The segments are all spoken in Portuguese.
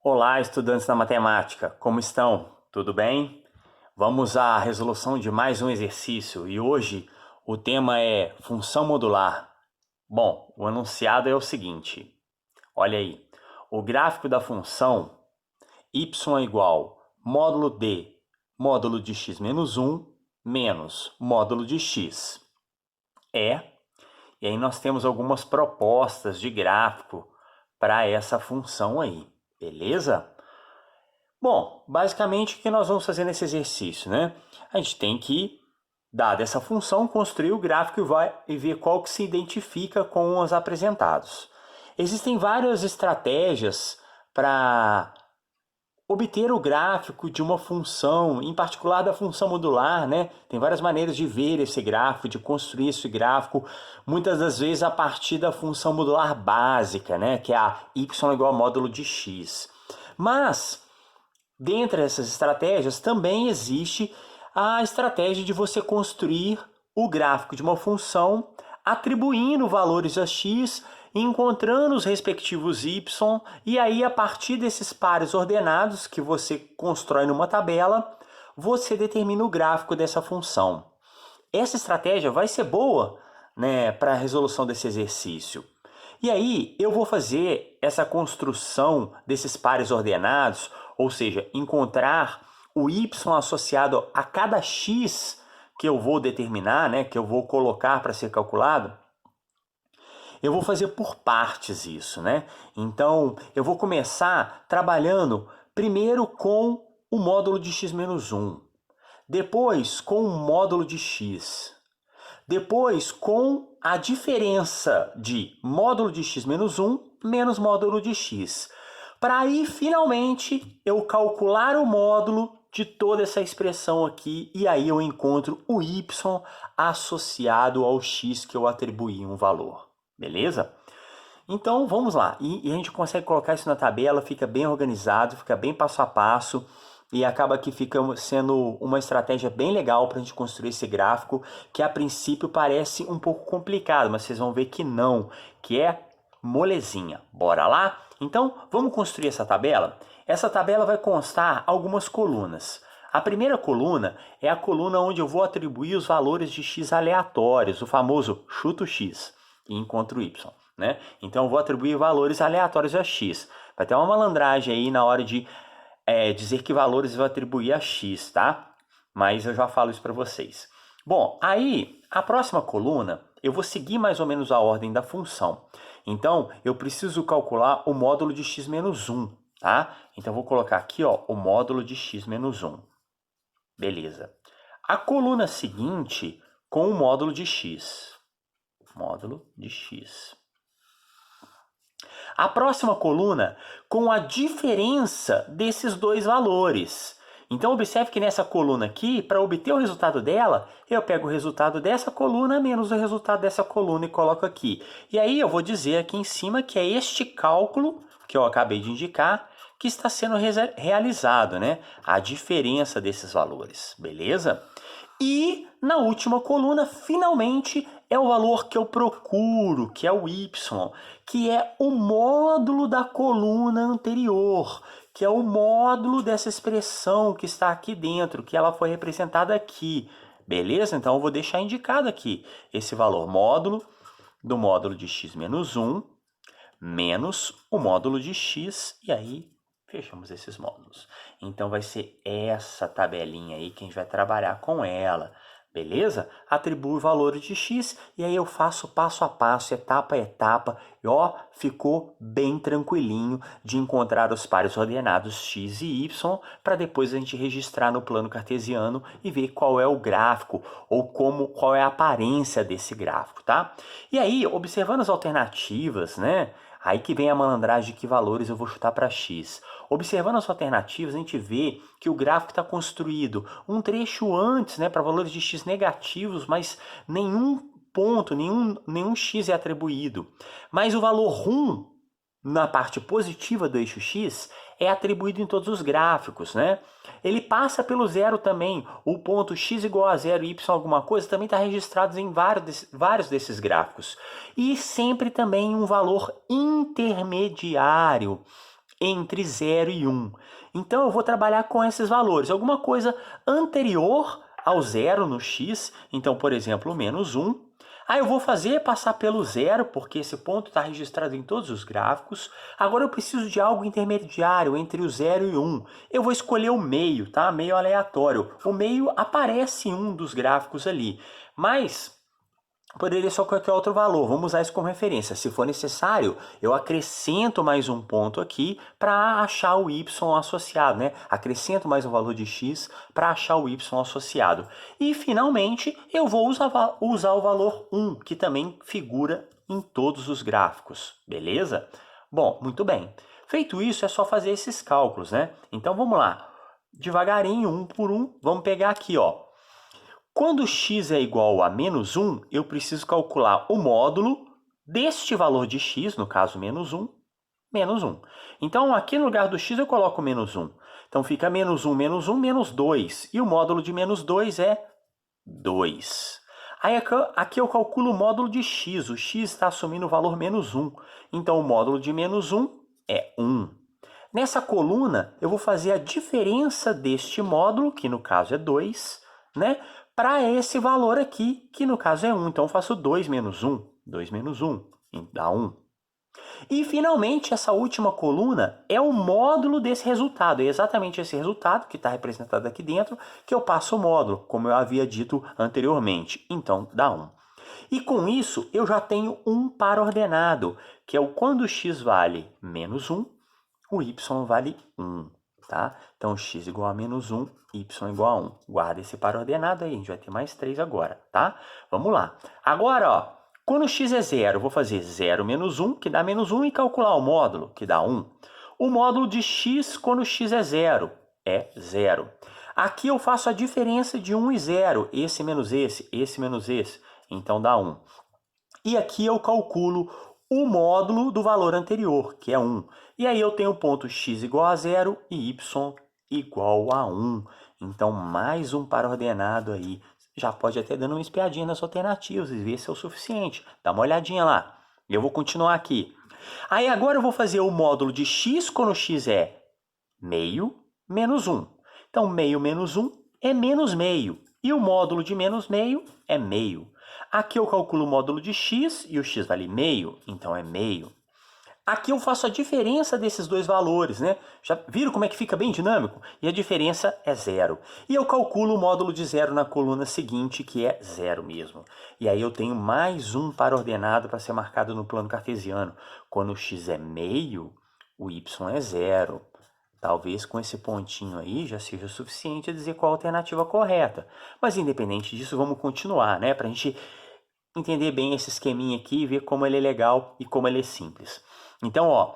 Olá, estudantes da matemática, como estão? Tudo bem? Vamos à resolução de mais um exercício e hoje o tema é função modular. Bom, o enunciado é o seguinte: olha aí, o gráfico da função y é igual módulo d, módulo de x menos 1, menos módulo de x. E aí nós temos algumas propostas de gráfico para essa função aí, beleza? Bom, basicamente o que nós vamos fazer nesse exercício, né? A gente tem que, dada essa função, construir o gráfico e ver qual que se identifica com os apresentados. Existem várias estratégias para obter o gráfico de uma função, em particular da função modular, né? Tem várias maneiras de ver esse gráfico, de construir esse gráfico, muitas das vezes a partir da função modular básica, né? Que é a y igual a módulo de x. Mas dentre essas estratégias, também existe a estratégia de você construir o gráfico de uma função atribuindo valores a x, encontrando os respectivos y, e aí a partir desses pares ordenados que você constrói numa tabela, você determina o gráfico dessa função. Essa estratégia vai ser boa, né, para a resolução desse exercício. E aí eu vou fazer essa construção desses pares ordenados, ou seja, encontrar o y associado a cada x que eu vou determinar, né, que eu vou colocar para ser calculado. Eu vou fazer por partes isso, né? Então, eu vou começar trabalhando primeiro com o módulo de x menos 1, depois com o módulo de x, depois com a diferença de módulo de x menos 1 menos módulo de x. Para aí, finalmente, eu calcular o módulo de toda essa expressão aqui e aí eu encontro o y associado ao x que eu atribuí um valor. Beleza? Então, vamos lá. E a gente consegue colocar isso na tabela, fica bem organizado, fica bem passo a passo e acaba que fica sendo uma estratégia bem legal para a gente construir esse gráfico, que a princípio parece um pouco complicado, mas vocês vão ver que não, que é molezinha. Bora lá? Então, vamos construir essa tabela? Essa tabela vai constar algumas colunas. A primeira coluna é a coluna onde eu vou atribuir os valores de x aleatórios, o famoso chuto x, e encontro y. Né? Então, eu vou atribuir valores aleatórios a x. Vai ter uma malandragem aí na hora de dizer que valores eu vou atribuir a x, tá? Mas eu já falo isso para vocês. Bom, aí, a próxima coluna, eu vou seguir mais ou menos a ordem da função. Então, eu preciso calcular o módulo de x menos 1, tá? Então, eu vou colocar aqui, ó, o módulo de x menos 1. Beleza. A coluna seguinte, com o módulo de x. Módulo de x. A próxima coluna com a diferença desses dois valores. Então, observe que nessa coluna aqui, para obter o resultado dela, eu pego o resultado dessa coluna menos o resultado dessa coluna e coloco aqui. E aí eu vou dizer aqui em cima que é este cálculo que eu acabei de indicar que está sendo realizado, né? A diferença desses valores, beleza? E na última coluna, finalmente, é o valor que eu procuro, que é o y, que é o módulo da coluna anterior, que é o módulo dessa expressão que está aqui dentro, que ela foi representada aqui. Beleza? Então, eu vou deixar indicado aqui esse valor módulo do módulo de x menos 1 menos o módulo de x, e aí fechamos esses módulos. Então, vai ser essa tabelinha aí que a gente vai trabalhar com ela, beleza? Atribuo valores de x e aí eu faço passo a passo, etapa a etapa, e ó, ficou bem tranquilinho de encontrar os pares ordenados x e y, para depois a gente registrar no plano cartesiano e ver qual é o gráfico, ou qual é a aparência desse gráfico, tá? E aí, observando as alternativas, né? Aí que vem a malandragem de que valores eu vou chutar para x. Observando as alternativas, a gente vê que o gráfico está construído um trecho antes, né, para valores de x negativos, mas nenhum ponto, nenhum x é atribuído. Mas o valor 1, na parte positiva do eixo x, é atribuído em todos os gráficos, né? Ele passa pelo zero também. O ponto x igual a zero, y alguma coisa, também está registrado em vários desses gráficos. E sempre também um valor intermediário entre 0 e 1. Então eu vou trabalhar com esses valores. Alguma coisa anterior ao zero no x, então, por exemplo, o menos 1. Aí eu vou passar pelo zero, porque esse ponto está registrado em todos os gráficos. Agora eu preciso de algo intermediário entre o 0 e 1. Eu vou escolher o meio, tá? Meio aleatório. O meio aparece em um dos gráficos ali, mas poderia ser qualquer outro valor. Vamos usar isso como referência. Se for necessário, eu acrescento mais um ponto aqui para achar o y associado, né? Acrescento mais um valor de x para achar o y associado. E, finalmente, eu vou usar o valor 1, que também figura em todos os gráficos, beleza? Bom, muito bem. Feito isso, é só fazer esses cálculos, né? Então, vamos lá. Devagarinho, um por um, vamos pegar aqui, ó. Quando x é igual a menos 1, eu preciso calcular o módulo deste valor de x, no caso menos 1, menos 1. Então, aqui no lugar do x eu coloco menos 1. Então, fica menos 1, menos 2. E o módulo de menos 2 é 2. Aí, aqui eu calculo o módulo de x. O x está assumindo o valor menos 1. Então, o módulo de menos 1 é 1. Nessa coluna, eu vou fazer a diferença deste módulo, que no caso é 2, né? Para esse valor aqui, que no caso é 1. Então, eu faço 2 menos 1. 2 menos 1 dá 1. E, finalmente, essa última coluna é o módulo desse resultado. É exatamente esse resultado, que está representado aqui dentro, que eu passo o módulo, como eu havia dito anteriormente. Então, dá 1. E, com isso, eu já tenho um par ordenado, que é o quando x vale menos 1, o y vale 1. Tá? Então, x igual a menos 1, y igual a 1. Guarda esse par ordenado aí, a gente vai ter mais 3 agora, tá? Vamos lá. Agora, ó, quando x é 0, eu vou fazer 0 menos 1, que dá menos 1, e calcular o módulo, que dá 1. O módulo de x quando x é 0 é 0. Aqui eu faço a diferença de 1 e 0, esse menos esse menos esse, então dá 1. E aqui eu calculo o módulo do valor anterior, que é 1. E aí eu tenho o ponto x igual a 0 e y igual a 1. Então, mais um par ordenado aí. Já pode até dando uma espiadinha nas alternativas e ver se é o suficiente. Dá uma olhadinha lá. Eu vou continuar aqui. Aí agora eu vou fazer o módulo de x quando x é meio menos 1. Então, meio menos 1 é menos meio. E o módulo de menos meio é meio. Aqui eu calculo o módulo de x e o x vale meio, então é meio. Aqui eu faço a diferença desses dois valores, né? Já viram como é que fica bem dinâmico? E a diferença é 0. E eu calculo o módulo de 0 na coluna seguinte, que é 0 mesmo. E aí eu tenho mais um par ordenado para ser marcado no plano cartesiano. Quando o x é meio, o y é 0. Talvez com esse pontinho aí já seja o suficiente a dizer qual a alternativa correta. Mas independente disso, vamos continuar, né? Para a gente entender bem esse esqueminha aqui e ver como ele é legal e como ele é simples. Então, ó,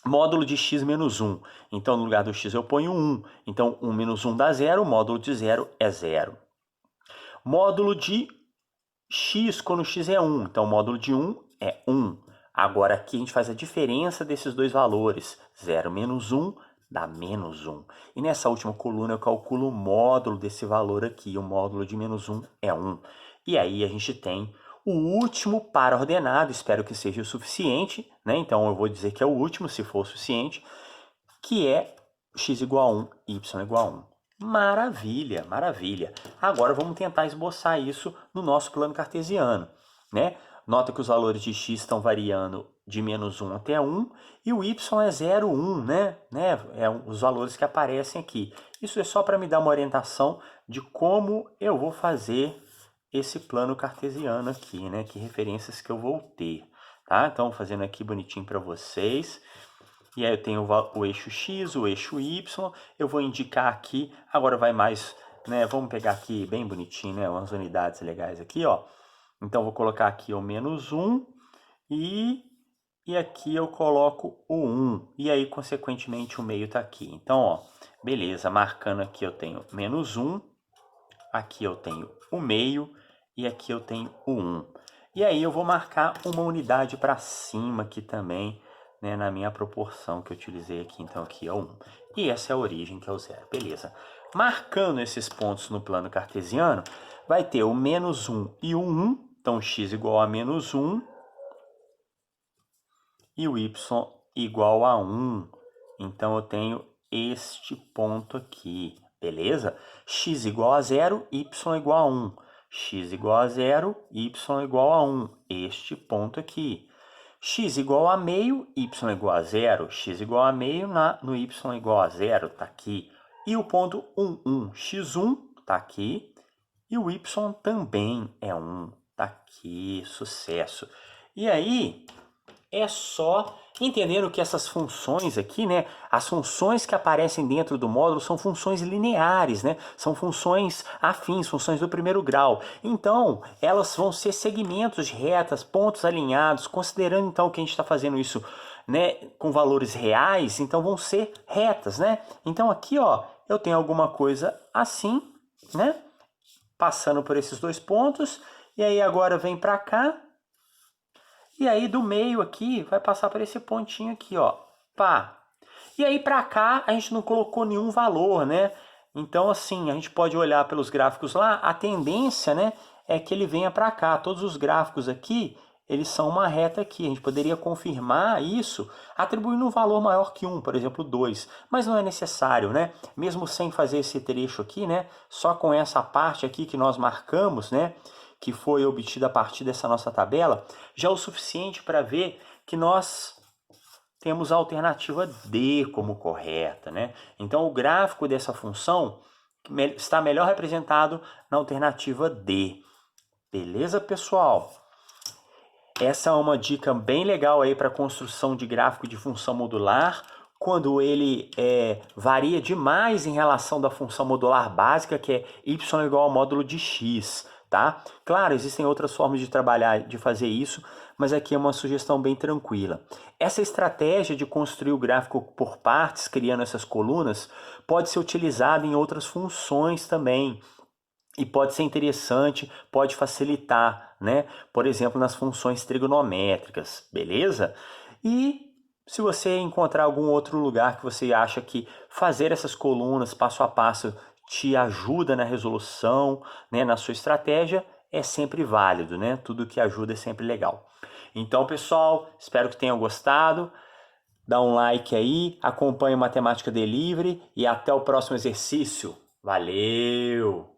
módulo de x menos 1. Então, no lugar do x eu ponho 1. Então, 1 menos 1 dá 0, o módulo de 0 é 0. Módulo de x quando x é 1. Então, o módulo de 1 é 1. Agora, aqui a gente faz a diferença desses dois valores. 0 menos 1 dá menos 1. E nessa última coluna eu calculo o módulo desse valor aqui. O módulo de menos 1 é 1. E aí a gente tem o último par ordenado, espero que seja o suficiente, né? Então eu vou dizer que é o último, se for o suficiente, que é x igual a 1, y igual a 1. Maravilha, maravilha. Agora vamos tentar esboçar isso no nosso plano cartesiano, né? Nota que os valores de x estão variando de menos 1 até 1 e o y é 0, 1, né? É os valores que aparecem aqui. Isso é só para me dar uma orientação de como eu vou fazer esse plano cartesiano aqui, né? Que referências que eu vou ter, tá? Então, fazendo aqui bonitinho para vocês. E aí eu tenho o eixo x, o eixo y. Eu vou indicar aqui, agora vai mais, né? Vamos pegar aqui bem bonitinho, né? Umas unidades legais aqui, ó. Então, vou colocar aqui o menos 1 e aqui eu coloco o 1. E aí, consequentemente, o meio tá aqui. Então, ó, beleza. Marcando aqui eu tenho menos 1. Aqui eu tenho o meio e aqui eu tenho o 1. E aí eu vou marcar uma unidade para cima aqui também, né, na minha proporção que eu utilizei aqui. Então aqui é o 1. E essa é a origem, que é o 0. Beleza. Marcando esses pontos no plano cartesiano, vai ter o menos 1 e o 1. Então x igual a menos 1 e o y igual a 1. Então, eu tenho este ponto aqui, beleza? X igual a 0, y igual a 1. X igual a 0, y igual a 1. Este ponto aqui. X igual a meio, y igual a 0. X igual a meio no y igual a 0, tá aqui. E o ponto 1, 1. X1 tá aqui. E o y também é 1, tá aqui. Sucesso. E aí, é só entendendo que essas funções aqui, né, as funções que aparecem dentro do módulo são funções lineares, né, são funções afins, funções do primeiro grau. Então, elas vão ser segmentos de retas, pontos alinhados, considerando então que a gente está fazendo isso, né, com valores reais, então vão ser retas, né. Então aqui, ó, eu tenho alguma coisa assim, né, passando por esses dois pontos, e aí agora vem para cá. E aí do meio aqui vai passar por esse pontinho aqui, ó. Pá. E aí para cá a gente não colocou nenhum valor, né? Então assim, a gente pode olhar pelos gráficos lá, a tendência, né, é que ele venha para cá. Todos os gráficos aqui, eles são uma reta aqui. A gente poderia confirmar isso atribuindo um valor maior que 1, por exemplo, 2. Mas não é necessário, né? Mesmo sem fazer esse trecho aqui, né? Só com essa parte aqui que nós marcamos, né? Que foi obtida a partir dessa nossa tabela, já é o suficiente para ver que nós temos a alternativa D como correta, né? Então, o gráfico dessa função está melhor representado na alternativa D. Beleza, pessoal? Essa é uma dica bem legal aí para construção de gráfico de função modular, quando ele varia demais em relação da função modular básica, que é y igual ao módulo de x. Tá? Claro, existem outras formas de trabalhar, de fazer isso, mas aqui é uma sugestão bem tranquila. Essa estratégia de construir o gráfico por partes, criando essas colunas, pode ser utilizada em outras funções também. E pode ser interessante, pode facilitar, né? Por exemplo, nas funções trigonométricas, beleza? E se você encontrar algum outro lugar que você acha que fazer essas colunas passo a passo te ajuda na resolução, né, na sua estratégia, é sempre válido, né? Tudo que ajuda é sempre legal. Então, pessoal, espero que tenham gostado. Dá um like aí, acompanhe o Matemática Delivery e até o próximo exercício. Valeu!